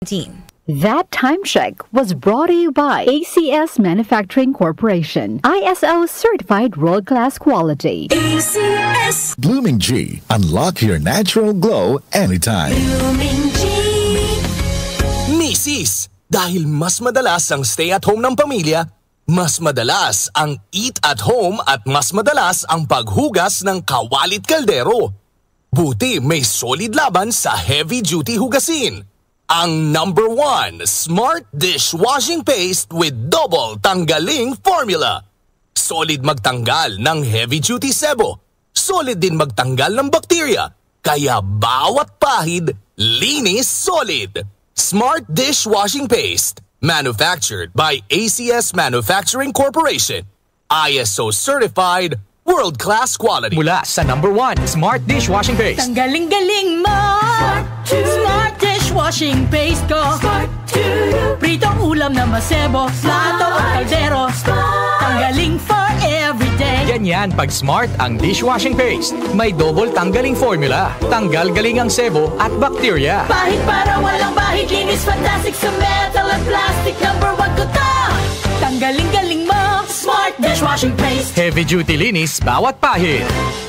That time check was brought to you by ACS Manufacturing Corporation, ISO certified world-class quality. ACS Blooming G. Unlock your natural glow anytime. Blooming G. Misis, dahil mas madalas ang stay at home ng pamilya, mas madalas ang eat at home at mas madalas ang paghugas ng kawalit kaldero. Buti may solid laban sa heavy-duty hugasin. Ang number 1 Smart Dishwashing Paste with double tanggaling formula. Solid magtanggal ng heavy-duty sebo. Solid din magtanggal ng bakterya. Kaya bawat pahid, linis solid. Smart Dishwashing Paste. Manufactured by ACS Manufacturing Corporation. ISO certified, world-class quality. Mula sa number 1 Smart Dishwashing Paste. Tanggaling-galing mo. Smart Dishwashing Paste ko. Smart to you. Pritong ulam na masebo, plato o kaldero. Tanggaling for everyday. Ganyan pag Smart ang dishwashing paste. May double tanggaling formula. Tanggal galing ang sebo at bakterya. Bahid para walang bahid, linis fantastic sa metal at plastic. Number 1 ko to. Tanggaling-galing mo. Smart Dishwashing Paste. Heavy duty linis bawat pahid.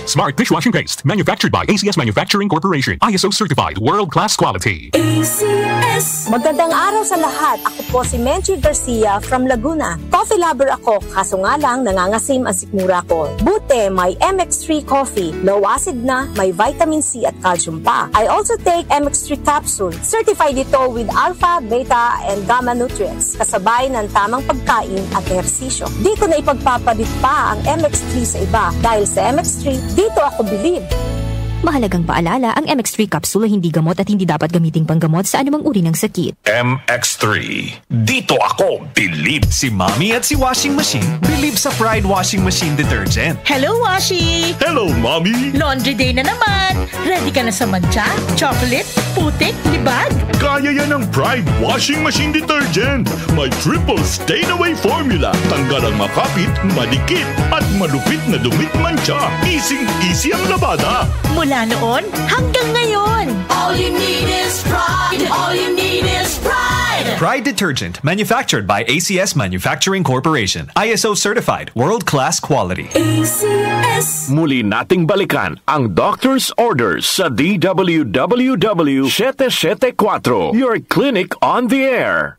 Smart Dishwashing Paste. Manufactured by ACS Manufacturing Corporation. ISO certified. World-class quality. ACS. Magandang araw sa lahat. Ako po si Menchie Garcia from Laguna. Coffee lover ako, kaso nga lang nangangasim ang sikmura ko. Buti, may MX3 coffee. Low acid na, may vitamin C at calcium pa. I also take MX3 capsule. Certified ito with alpha, beta, and gamma nutrients. Kasabay ng tamang pagkain at ehersisyo. Di ko na ipagpapalit pa ang MX3 sa iba. Dahil sa MX3, dito ako believe. Mahalagang paalala, ang MX3 capsule hindi gamot at hindi dapat gamiting panggamot sa anumang uri ng sakit. MX3. Dito ako, believe. Si Mommy at si Washing Machine, believe sa Pride Washing Machine Detergent. Hello, Washi! Hello, Mommy! Laundry day na naman! Ready ka na sa mancha, chocolate, putik, libag? Kaya yan ang Pride Washing Machine Detergent. May triple stain-away formula. Tanggal ang makapit, madikit, at malupit na dumit mancha. Easy ang labada. Mula noon hanggang ngayon. All you need is pride. All you need is pride. Pride Detergent, manufactured by ACS Manufacturing Corporation. ISO certified, world-class quality. ACS. Muli nating balikan ang doctor's orders sa DWWW 774, your clinic on the air.